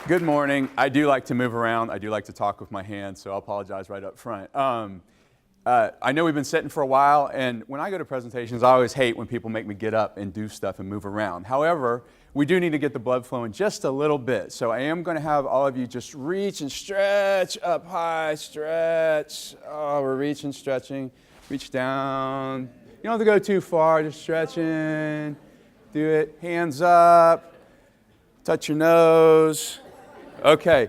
Good morning. I do like to move around. I do like to talk with my hands, so I'll apologize right up front. I know we've been sitting for a while, and when I go to presentations, I always hate when people make me get up and do stuff and move around. However, we do need to get the blood flowing just a little bit. So I am going to have all of you just reach and stretch up high, stretch. Oh, we're reaching, stretching. Reach down. You don't have to go too far, just stretching. Do it. Hands up. Touch your nose. Okay.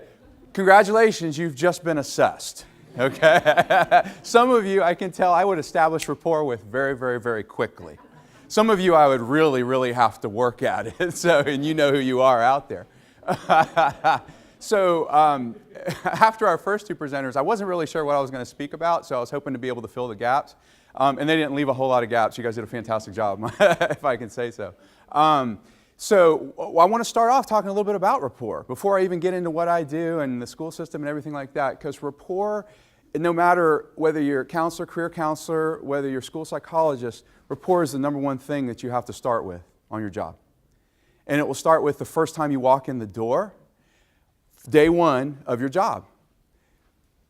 Congratulations, you've just been assessed. Okay. Some of you, I can tell, I would establish rapport with very, very, very quickly. Some of you, I would really, really have to work at it. So, and you know who you are out there. So, after our first two presenters, I wasn't really sure what I was going to speak about, so I was hoping to be able to fill the gaps. And they didn't leave a whole lot of gaps. You guys did a fantastic job, if I can say so. So I want to start off talking a little bit about rapport before I even get into what I do and the school system and everything like that, because rapport, no matter whether you're a counselor, career counselor, whether you're a school psychologist, rapport is the number one thing that you have to start with on your job. And it will start with the first time you walk in the door, day one of your job.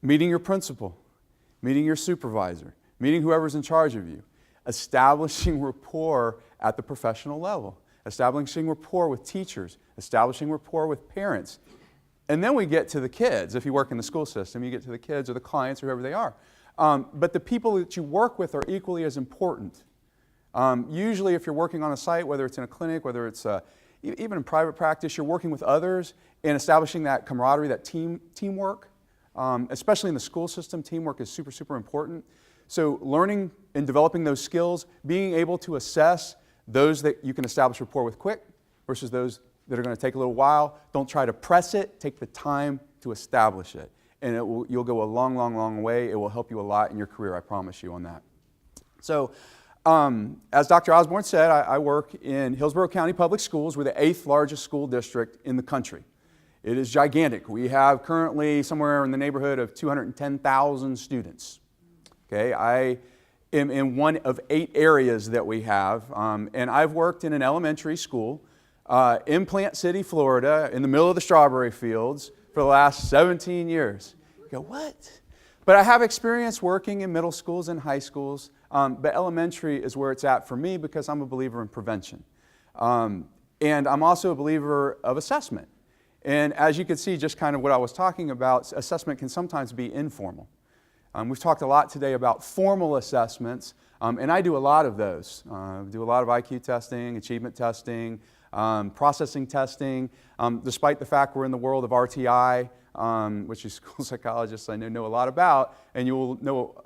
Meeting your principal, meeting your supervisor, meeting whoever's in charge of you, establishing rapport at the professional level, establishing rapport with teachers, establishing rapport with parents. And then we get to the kids. If you work in the school system, you get to the kids or the clients or whoever they are. But the people that you work with are equally as important. Usually if you're working on a site, whether it's in a clinic, whether it's even in private practice, you're working with others and establishing that camaraderie, that teamwork. Especially in the school system, teamwork is super, super important. So learning and developing those skills, being able to assess those that you can establish rapport with quick versus those that are going to take a little while. Don't try to press it. Take the time to establish it. And you'll go a long, long, long way. It will help you a lot in your career, I promise you on that. So as Dr. Osborne said, I work in Hillsborough County Public Schools. We're the 8th largest school district in the country. It is gigantic. We have currently somewhere in the neighborhood of 210,000 students. Okay, I am in one of 8 areas that we have, and I've worked in an elementary school in Plant City, Florida, in the middle of the strawberry fields for the last 17 years. You go, what? But I have experience working in middle schools and high schools, but elementary is where it's at for me because I'm a believer in prevention. And I'm also a believer of assessment. And as you can see, just kind of what I was talking about, assessment can sometimes be informal. We've talked a lot today about formal assessments, and I do a lot of those. Do a lot of IQ testing, achievement testing, processing testing, despite the fact we're in the world of RTI, which is school psychologists I know a lot about, and you will know,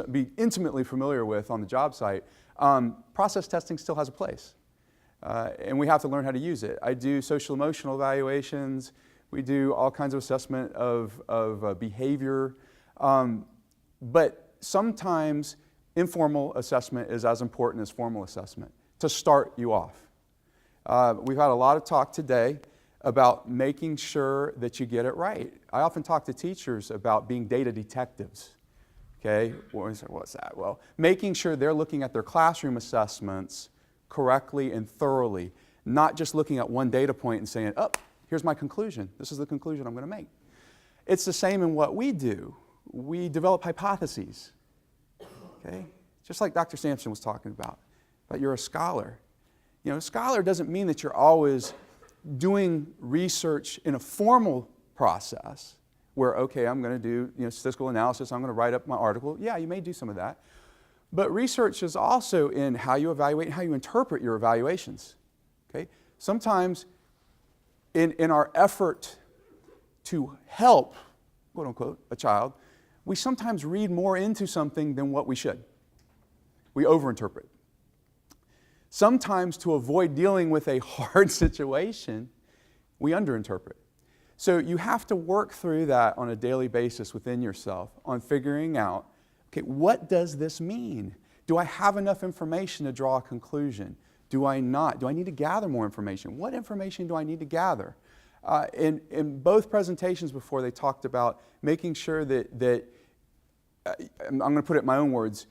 be intimately familiar with on the job site. Process testing still has a place, and we have to learn how to use it. I do social emotional evaluations. We do all kinds of assessment of behavior. But sometimes informal assessment is as important as formal assessment to start you off. We've had a lot of talk today about making sure that you get it right. I often talk to teachers about being data detectives. Okay, what's that? Well, making sure they're looking at their classroom assessments correctly and thoroughly, not just looking at one data point and saying, oh, here's my conclusion. This is the conclusion I'm going to make. It's the same in what we do. We develop hypotheses, okay? Just like Dr. Sampson was talking about, but you're a scholar. You know, a scholar doesn't mean that you're always doing research in a formal process where, okay, I'm going to do statistical analysis, I'm going to write up my article. Yeah, you may do some of that. But research is also in how you evaluate and how you interpret your evaluations, okay? Sometimes in our effort to help, quote unquote, a child, we sometimes read more into something than what we should. We overinterpret. Sometimes to avoid dealing with a hard situation, we underinterpret. So you have to work through that on a daily basis within yourself on figuring out, okay, what does this mean? Do I have enough information to draw a conclusion? Do I not? Do I need to gather more information? What information do I need to gather? In both presentations before, they talked about making sure that I'm going to put it in my own words,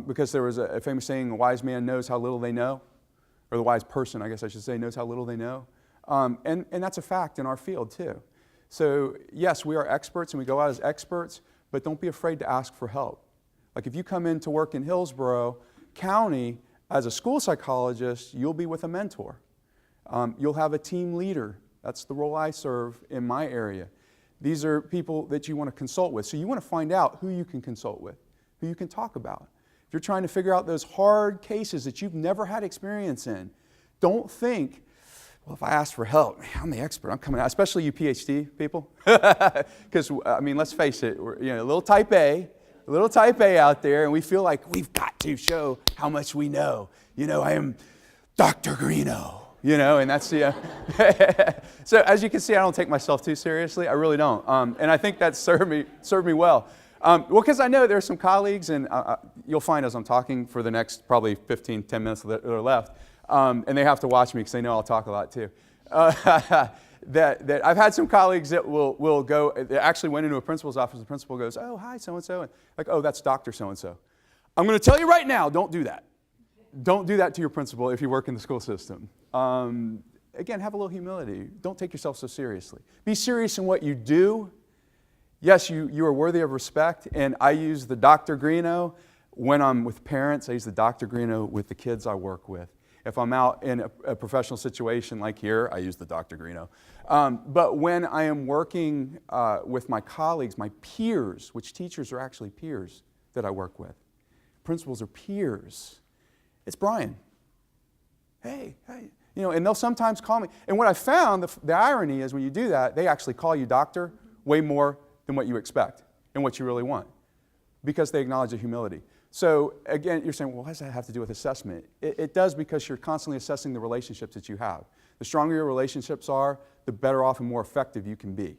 because there was a famous saying, a wise man knows how little they know, or the wise person, I guess I should say, knows how little they know. And that's a fact in our field too. So yes, we are experts and we go out as experts, but don't be afraid to ask for help. Like if you come in to work in Hillsborough County as a school psychologist, you'll be with a mentor. You'll have a team leader. That's the role I serve in my area. These are people that you want to consult with. So you want to find out who you can consult with, who you can talk about. If you're trying to figure out those hard cases that you've never had experience in, don't think, well, if I ask for help, I'm the expert, I'm coming out, especially you PhD people. Because, I mean, let's face it, we're a little type A out there, and we feel like we've got to show how much we know. I am Dr. Greeno, and that's the... So as you can see, I don't take myself too seriously. I really don't. And I think that served me well. Well, because I know there are some colleagues, and you'll find as I'm talking for the next probably 10 minutes that are left, and they have to watch me because they know I'll talk a lot too. That I've had some colleagues that will go, they actually went into a principal's office, the principal goes, oh, hi, so-and-so, and like, oh, that's Dr. So-and-so. I'm going to tell you right now, don't do that. Don't do that to your principal if you work in the school system. Again, have a little humility. Don't take yourself so seriously. Be serious in what you do. Yes, you are worthy of respect, and I use the Dr. Greeno when I'm with parents. I use the Dr. Greeno with the kids I work with. If I'm out in a professional situation like here, I use the Dr. Greeno. But when I am working with my colleagues, my peers, which teachers are actually peers that I work with, principals are peers. It's Brian. Hey. And they'll sometimes call me. And what I found, the irony is when you do that, they actually call you doctor way more than what you expect and what you really want, because they acknowledge the humility. So again, you're saying, well, what does that have to do with assessment? It does, because you're constantly assessing the relationships that you have. The stronger your relationships are, the better off and more effective you can be.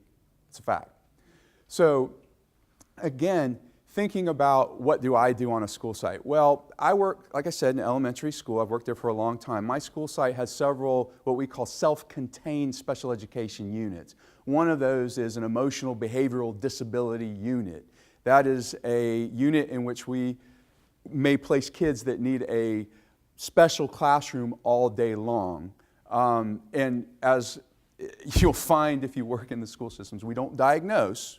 It's a fact. So again, thinking about what do I do on a school site? Well, I work, like I said, in elementary school. I've worked there for a long time. My school site has several what we call self-contained special education units. One of those is an emotional behavioral disability unit. That is a unit in which we may place kids that need a special classroom all day long. And as you'll find if you work in the school systems, we don't diagnose.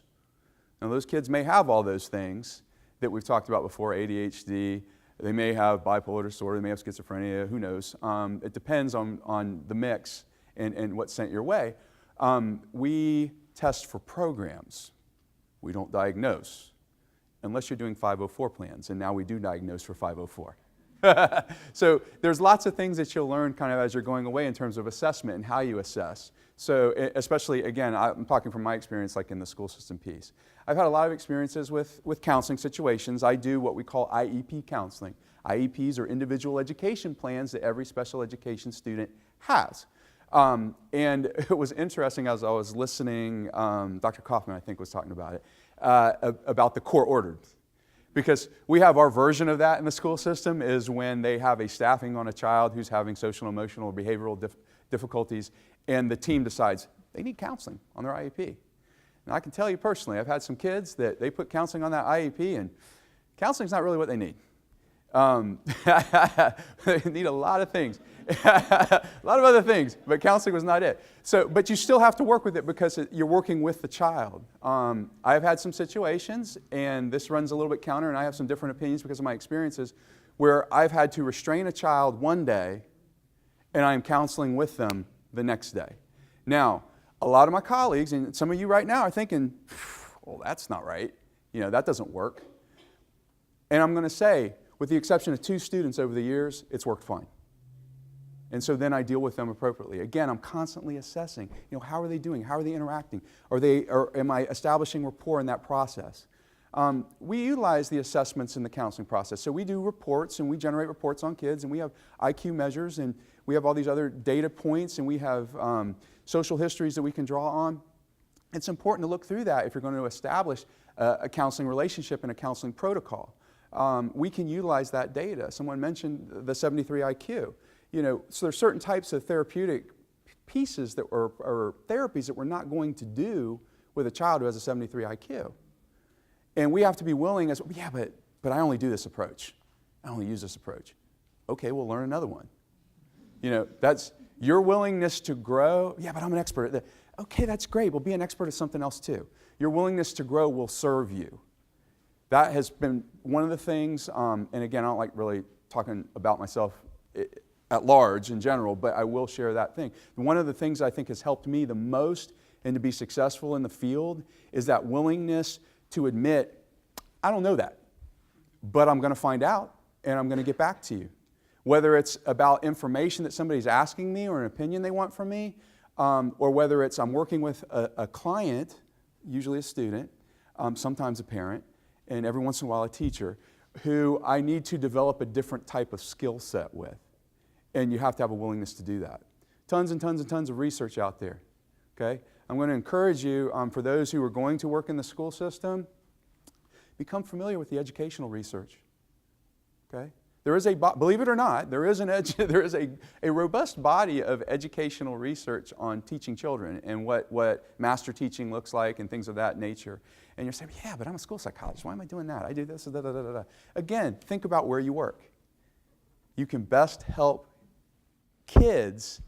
Now, those kids may have all those things that we've talked about before, ADHD, they may have bipolar disorder, they may have schizophrenia, who knows. It depends on the mix and what's sent your way. We test for programs. We don't diagnose, unless you're doing 504 plans, and now we do diagnose for 504. So there's lots of things that you'll learn kind of as you're going away in terms of assessment and how you assess. So especially, again, I'm talking from my experience like in the school system piece. I've had a lot of experiences with counseling situations. I do what we call IEP counseling. IEPs are individual education plans that every special education student has. And it was interesting as I was listening, Dr. Kaufman, I think, was talking about it, about the court ordered. Because we have our version of that in the school system is when they have a staffing on a child who's having social, emotional, or behavioral difficulties, and the team decides they need counseling on their IEP. And I can tell you personally, I've had some kids that they put counseling on that IEP, and counseling's not really what they need. They need a lot of things, a lot of other things, but counseling was not it. So, but you still have to work with it because you're working with the child. I've had some situations, and this runs a little bit counter, and I have some different opinions because of my experiences, where I've had to restrain a child one day, and I'm counseling with them the next day. Now, a lot of my colleagues, and some of you right now are thinking, well, that's not right. That doesn't work. And I'm going to say, with the exception of 2 students over the years, it's worked fine. And so then I deal with them appropriately. Again, I'm constantly assessing, how are they doing? How are they interacting? Or am I establishing rapport in that process? We utilize the assessments in the counseling process. So we do reports, and we generate reports on kids, and we have IQ measures, and we have all these other data points, and we have social histories that we can draw on. It's important to look through that if you're going to establish a counseling relationship and a counseling protocol. We can utilize that data. Someone mentioned the 73 IQ. So there's certain types of therapeutic pieces that or therapies that we're not going to do with a child who has a 73 IQ. And we have to be willing as, yeah, but I only do this approach. I only use this approach. Okay, we'll learn another one. Your willingness to grow, yeah, but I'm an expert at that. Okay, that's great. Well, be an expert at something else too. Your willingness to grow will serve you. That has been one of the things, and again, I don't like really talking about myself at large in general, but I will share that thing. One of the things I think has helped me the most and to be successful in the field is that willingness to admit, I don't know that, but I'm going to find out and I'm going to get back to you. Whether it's about information that somebody's asking me or an opinion they want from me, or whether it's I'm working with a client, usually a student, sometimes a parent, and every once in a while a teacher, who I need to develop a different type of skill set with. And you have to have a willingness to do that. Tons and tons and tons of research out there. Okay? I'm going to encourage you, for those who are going to work in the school system, become familiar with the educational research. Okay? There is believe it or not, there is a robust body of educational research on teaching children and what master teaching looks like and things of that nature. And you're saying, yeah, but I'm a school psychologist. Why am I doing that? I do this, da, da, da, da, da. Again, think about where you work. You can best help kids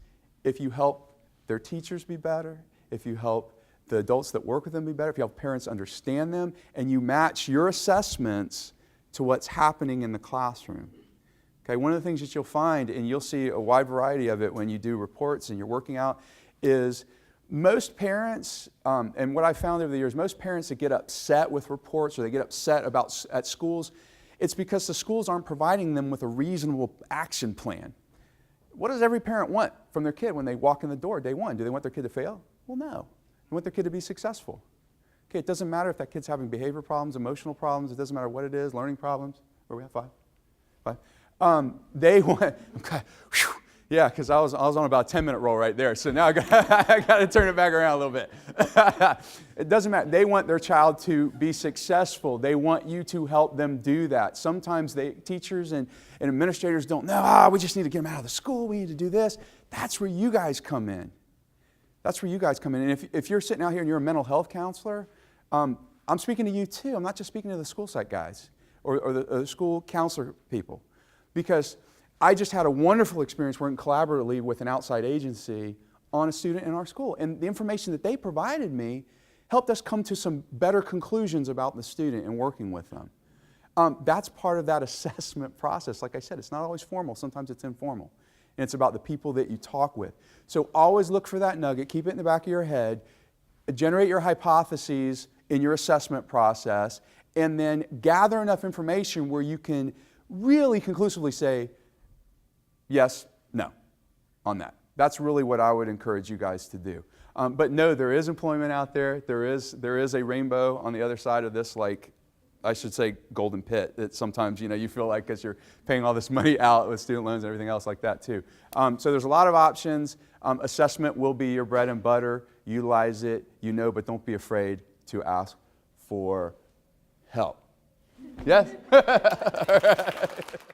if you help their teachers be better, if you help the adults that work with them be better, if you help parents understand them, and you match your assessments to what's happening in the classroom. Okay, one of the things that you'll find, and you'll see a wide variety of it when you do reports and you're working out, is most parents, and what I found over the years, most parents that get upset with reports or they get upset at schools, it's because the schools aren't providing them with a reasonable action plan. What does every parent want from their kid when they walk in the door day one? Do they want their kid to fail? Well, no. They want their kid to be successful. Okay, it doesn't matter if that kid's having behavior problems, emotional problems, it doesn't matter what it is, learning problems. Where we have 5? 5. They want, okay, whew, yeah, because I was on about a 10-minute roll right there, so now I got to turn it back around a little bit. It doesn't matter. They want their child to be successful. They want you to help them do that. Sometimes teachers and administrators don't know, we just need to get them out of the school, we need to do this. That's where you guys come in. That's where you guys come in. And if you're sitting out here and you're a mental health counselor, I'm speaking to you too. I'm not just speaking to the school site guys or the school counselor people. Because I just had a wonderful experience working collaboratively with an outside agency on a student in our school. And the information that they provided me helped us come to some better conclusions about the student and working with them. That's part of that assessment process. Like I said, it's not always formal. Sometimes it's informal. And it's about the people that you talk with. So always look for that nugget. Keep it in the back of your head. Generate your hypotheses in your assessment process. And then gather enough information where you can really conclusively say, yes, no, on that. That's really what I would encourage you guys to do. But no, there is employment out there. There is a rainbow on the other side of this, like, I should say golden pit, that sometimes, you feel like because you're paying all this money out with student loans and everything else like that too. So there's a lot of options. Assessment will be your bread and butter. Utilize it, but don't be afraid to ask for help. Yes?